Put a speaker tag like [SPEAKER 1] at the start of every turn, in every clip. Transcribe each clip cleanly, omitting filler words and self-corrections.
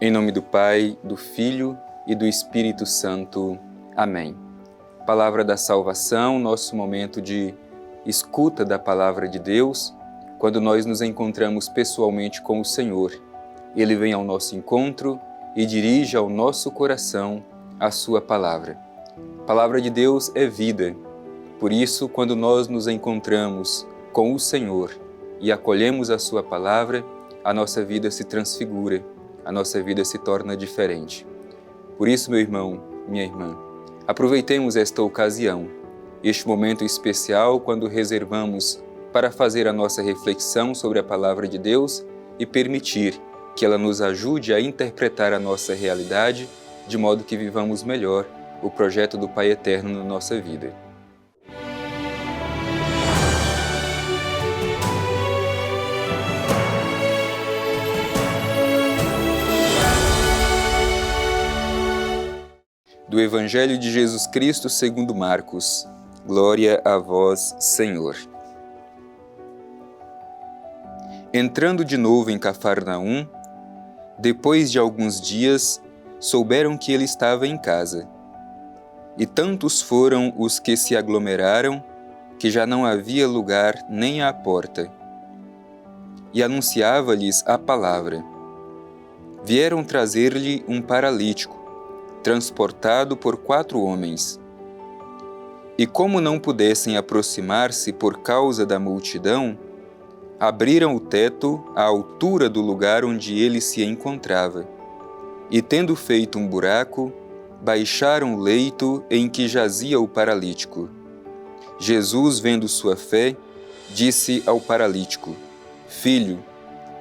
[SPEAKER 1] Em nome do Pai, do Filho e do Espírito Santo. Amém. Palavra da salvação, nosso momento de escuta da Palavra de Deus, quando nós nos encontramos pessoalmente com o Senhor. Ele vem ao nosso encontro e dirige ao nosso coração a sua palavra. A palavra de Deus é vida. Por isso, quando nós nos encontramos com o Senhor e acolhemos a sua palavra, a nossa vida se transfigura, a nossa vida se torna diferente. Por isso, meu irmão, minha irmã, aproveitemos esta ocasião, este momento especial quando reservamos para fazer a nossa reflexão sobre a palavra de Deus e permitir que ela nos ajude a interpretar a nossa realidade de modo que vivamos melhor o projeto do Pai Eterno na nossa vida. Do Evangelho de Jesus Cristo segundo Marcos. Glória a vós, Senhor. Entrando de novo em Cafarnaum, depois de alguns dias, souberam que ele estava em casa. E tantos foram os que se aglomeraram, que já não havia lugar nem à porta. E anunciava-lhes a palavra. Vieram trazer-lhe um paralítico, transportado por 4 homens. E como não pudessem aproximar-se por causa da multidão, abriram o teto à altura do lugar onde ele se encontrava, e tendo feito um buraco, baixaram o leito em que jazia o paralítico. Jesus, vendo sua fé, disse ao paralítico: Filho,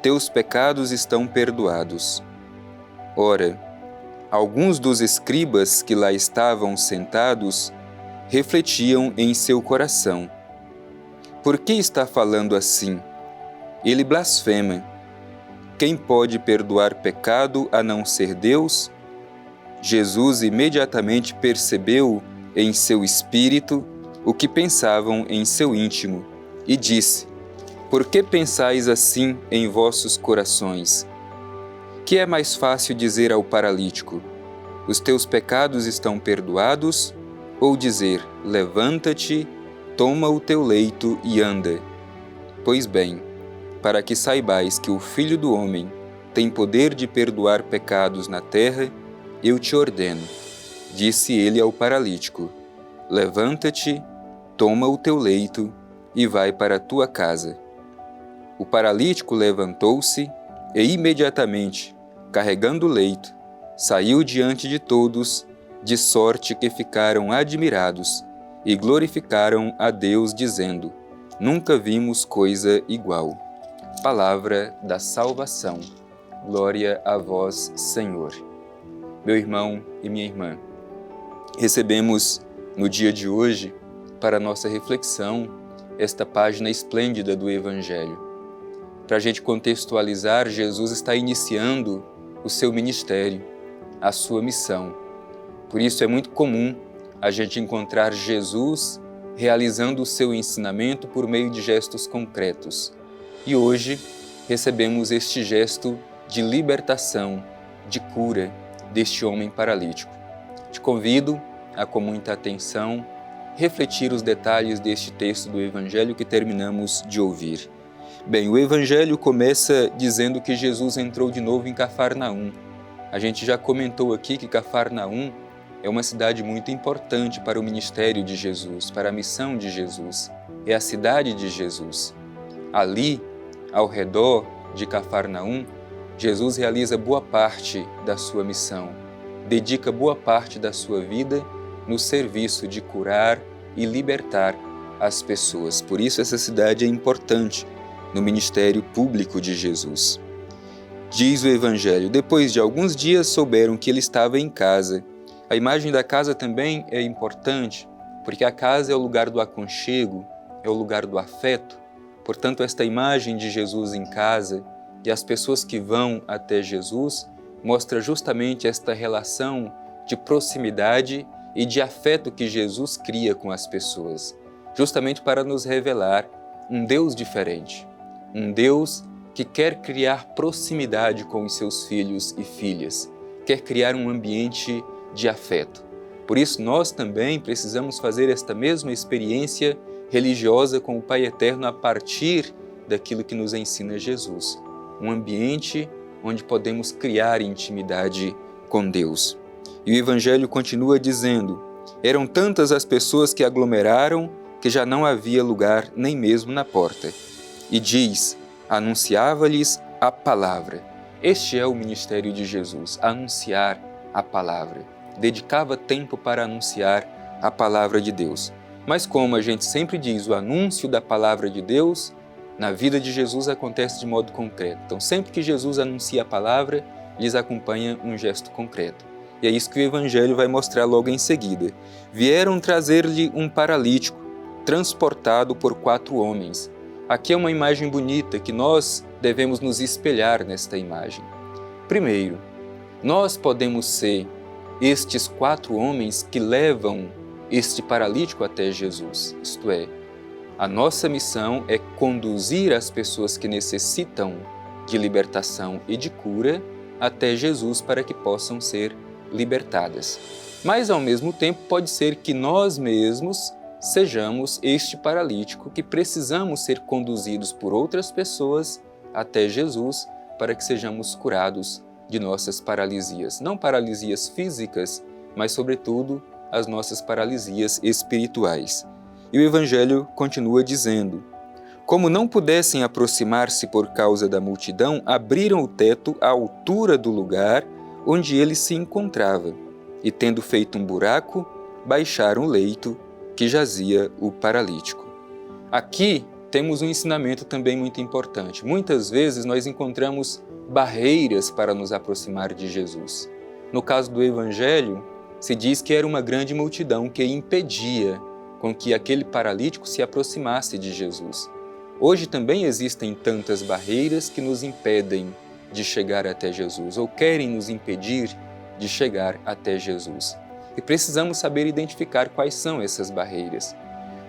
[SPEAKER 1] teus pecados estão perdoados. Ora, alguns dos escribas que lá estavam sentados refletiam em seu coração: Por que está falando assim? Ele blasfema. Quem pode perdoar pecado a não ser Deus? Jesus imediatamente percebeu em seu espírito o que pensavam em seu íntimo e disse: Por que pensais assim em vossos corações? Que é mais fácil dizer ao paralítico: Os teus pecados estão perdoados? Ou dizer: Levanta-te, toma o teu leito e anda? Pois bem, para que saibais que o Filho do Homem tem poder de perdoar pecados na terra, eu te ordeno, disse ele ao paralítico: Levanta-te, toma o teu leito e vai para a tua casa. O paralítico levantou-se e imediatamente, carregando o leito, saiu diante de todos, de sorte que ficaram admirados e glorificaram a Deus, dizendo: Nunca vimos coisa igual. Palavra da salvação. Glória a vós, Senhor. Meu irmão e minha irmã, recebemos no dia de hoje, para nossa reflexão, esta página esplêndida do Evangelho. Para a gente contextualizar, Jesus está iniciando o seu ministério, a sua missão. Por isso é muito comum a gente encontrar Jesus realizando o seu ensinamento por meio de gestos concretos. E hoje recebemos este gesto de libertação, de cura deste homem paralítico. Te convido a, com muita atenção, refletir os detalhes deste texto do Evangelho que terminamos de ouvir. Bem, o Evangelho começa dizendo que Jesus entrou de novo em Cafarnaum. A gente já comentou aqui que Cafarnaum é uma cidade muito importante para o ministério de Jesus, para a missão de Jesus. É a cidade de Jesus. Ali, ao redor de Cafarnaum, Jesus realiza boa parte da sua missão, dedica boa parte da sua vida no serviço de curar e libertar as pessoas. Por isso essa cidade é importante no ministério público de Jesus. Diz o Evangelho: depois de alguns dias souberam que ele estava em casa. A imagem da casa também é importante, porque a casa é o lugar do aconchego, é o lugar do afeto. Portanto, esta imagem de Jesus em casa e as pessoas que vão até Jesus mostra justamente esta relação de proximidade e de afeto que Jesus cria com as pessoas, justamente para nos revelar um Deus diferente, um Deus que quer criar proximidade com os seus filhos e filhas, quer criar um ambiente de afeto. Por isso, nós também precisamos fazer esta mesma experiência religiosa com o Pai Eterno a partir daquilo que nos ensina Jesus. Um ambiente onde podemos criar intimidade com Deus. E o Evangelho continua dizendo: eram tantas as pessoas que aglomeraram que já não havia lugar nem mesmo na porta. E diz: anunciava-lhes a palavra. Este é o ministério de Jesus, anunciar a palavra. Dedicava tempo para anunciar a palavra de Deus. Mas como a gente sempre diz, o anúncio da palavra de Deus, na vida de Jesus acontece de modo concreto. Então, sempre que Jesus anuncia a palavra, lhes acompanha um gesto concreto. E é isso que o Evangelho vai mostrar logo em seguida. Vieram trazer-lhe um paralítico, transportado por 4 homens. Aqui é uma imagem bonita que nós devemos nos espelhar nesta imagem. Primeiro, nós podemos ser estes 4 homens que levam este paralítico até Jesus. Isto é, a nossa missão é conduzir as pessoas que necessitam de libertação e de cura até Jesus para que possam ser libertadas. Mas, ao mesmo tempo, pode ser que nós mesmos sejamos este paralítico que precisamos ser conduzidos por outras pessoas até Jesus para que sejamos curados de nossas paralisias. Não paralisias físicas, mas, sobretudo, as nossas paralisias espirituais. E o Evangelho continua dizendo: como não pudessem aproximar-se por causa da multidão, abriram o teto à altura do lugar onde ele se encontrava, e tendo feito um buraco, baixaram o leito que jazia o paralítico. Aqui temos um ensinamento também muito importante. Muitas vezes nós encontramos barreiras para nos aproximar de Jesus. No caso do Evangelho, se diz que era uma grande multidão que impedia com que aquele paralítico se aproximasse de Jesus. Hoje também existem tantas barreiras que nos impedem de chegar até Jesus, ou querem nos impedir de chegar até Jesus. E precisamos saber identificar quais são essas barreiras.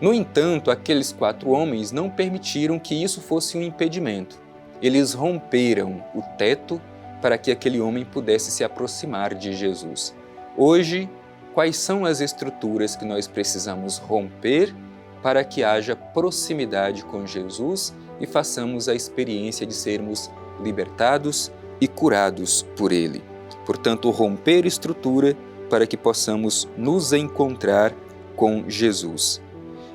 [SPEAKER 1] No entanto, aqueles 4 homens não permitiram que isso fosse um impedimento. Eles romperam o teto para que aquele homem pudesse se aproximar de Jesus. Hoje, quais são as estruturas que nós precisamos romper para que haja proximidade com Jesus e façamos a experiência de sermos libertados e curados por Ele? Portanto, romper estrutura para que possamos nos encontrar com Jesus.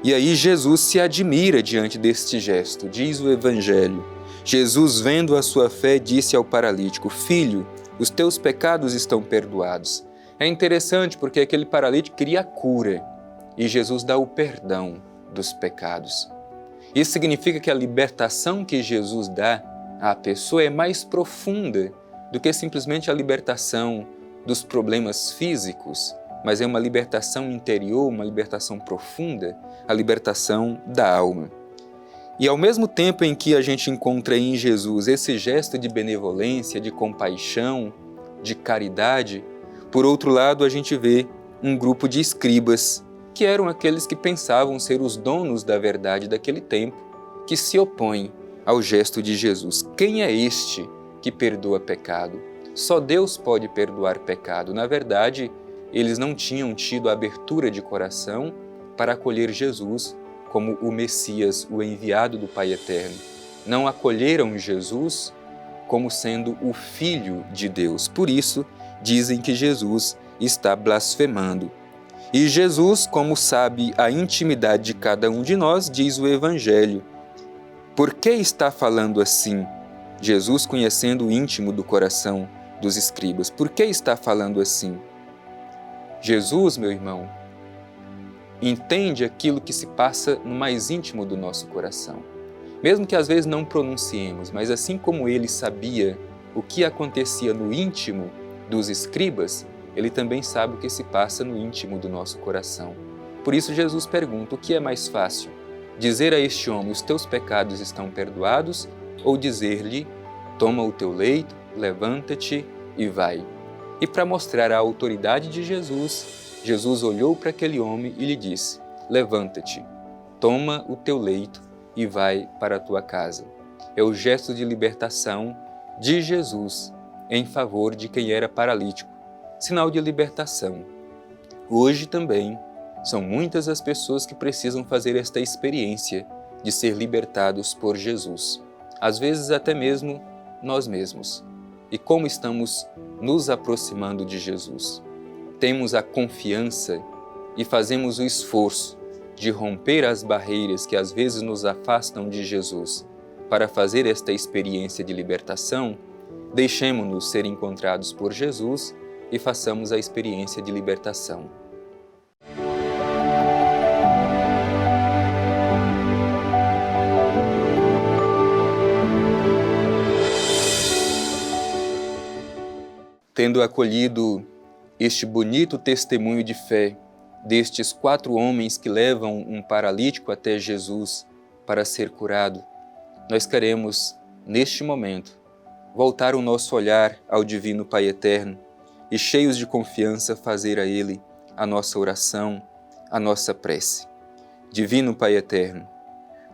[SPEAKER 1] E aí Jesus se admira diante deste gesto, diz o Evangelho. Jesus, vendo a sua fé, disse ao paralítico: Filho, os teus pecados estão perdoados. É interessante porque aquele paralítico queria cura e Jesus dá o perdão dos pecados. Isso significa que a libertação que Jesus dá à pessoa é mais profunda do que simplesmente a libertação dos problemas físicos, mas é uma libertação interior, uma libertação profunda, a libertação da alma. E ao mesmo tempo em que a gente encontra em Jesus esse gesto de benevolência, de compaixão, de caridade, por outro lado a gente vê um grupo de escribas, que eram aqueles que pensavam ser os donos da verdade daquele tempo, que se opõem ao gesto de Jesus. Quem é este que perdoa pecado? Só Deus pode perdoar pecado. Na verdade, eles não tinham tido a abertura de coração para acolher Jesus como o Messias, o enviado do Pai Eterno. Não acolheram Jesus como sendo o Filho de Deus. Por isso, dizem que Jesus está blasfemando. E Jesus, como sabe a intimidade de cada um de nós, diz o Evangelho: por que está falando assim? Jesus, conhecendo o íntimo do coração dos escribas, por que está falando assim? Jesus, meu irmão, entende aquilo que se passa no mais íntimo do nosso coração. Mesmo que às vezes não pronunciemos, mas assim como ele sabia o que acontecia no íntimo dos escribas, ele também sabe o que se passa no íntimo do nosso coração. Por isso Jesus pergunta: o que é mais fácil? Dizer a este homem: os teus pecados estão perdoados, ou dizer-lhe: toma o teu leito, levanta-te e vai? E para mostrar a autoridade de Jesus, Jesus olhou para aquele homem e lhe disse: levanta-te, toma o teu leito e vai para a tua casa. é o gesto de libertação de Jesus em favor de quem era paralítico, sinal de libertação. Hoje também são muitas as pessoas que precisam fazer esta experiência de ser libertados por Jesus, às vezes até mesmo nós mesmos. E como estamos nos aproximando de Jesus? Temos a confiança e fazemos o esforço de romper as barreiras que às vezes nos afastam de Jesus para fazer esta experiência de libertação? Deixemo-nos ser encontrados por Jesus e façamos a experiência de libertação. Tendo acolhido este bonito testemunho de fé destes 4 homens que levam um paralítico até Jesus para ser curado, nós queremos, neste momento, voltar o nosso olhar ao Divino Pai Eterno e, cheios de confiança, fazer a Ele a nossa oração, a nossa prece. Divino Pai Eterno,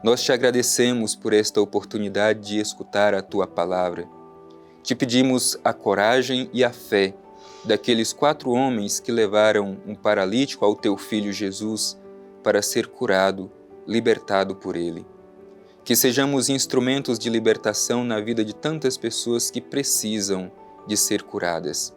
[SPEAKER 1] nós te agradecemos por esta oportunidade de escutar a Tua Palavra. Te pedimos a coragem e a fé daqueles 4 homens que levaram um paralítico ao Teu Filho Jesus para ser curado, libertado por Ele. Que sejamos instrumentos de libertação na vida de tantas pessoas que precisam de ser curadas.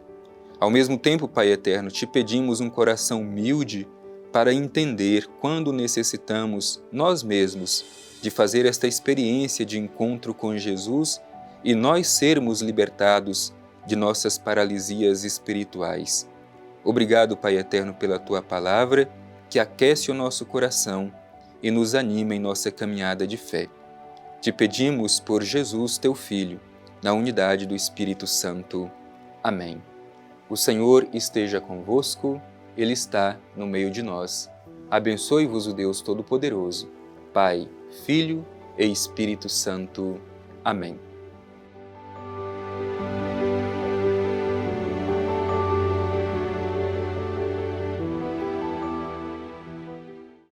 [SPEAKER 1] Ao mesmo tempo, Pai Eterno, te pedimos um coração humilde para entender quando necessitamos, nós mesmos, de fazer esta experiência de encontro com Jesus e nós sermos libertados de nossas paralisias espirituais. Obrigado, Pai Eterno, pela Tua Palavra, que aquece o nosso coração e nos anima em nossa caminhada de fé. Te pedimos por Jesus, Teu Filho, na unidade do Espírito Santo. Amém. O Senhor esteja convosco, Ele está no meio de nós. Abençoe-vos o Deus Todo-Poderoso, Pai, Filho e Espírito Santo. Amém.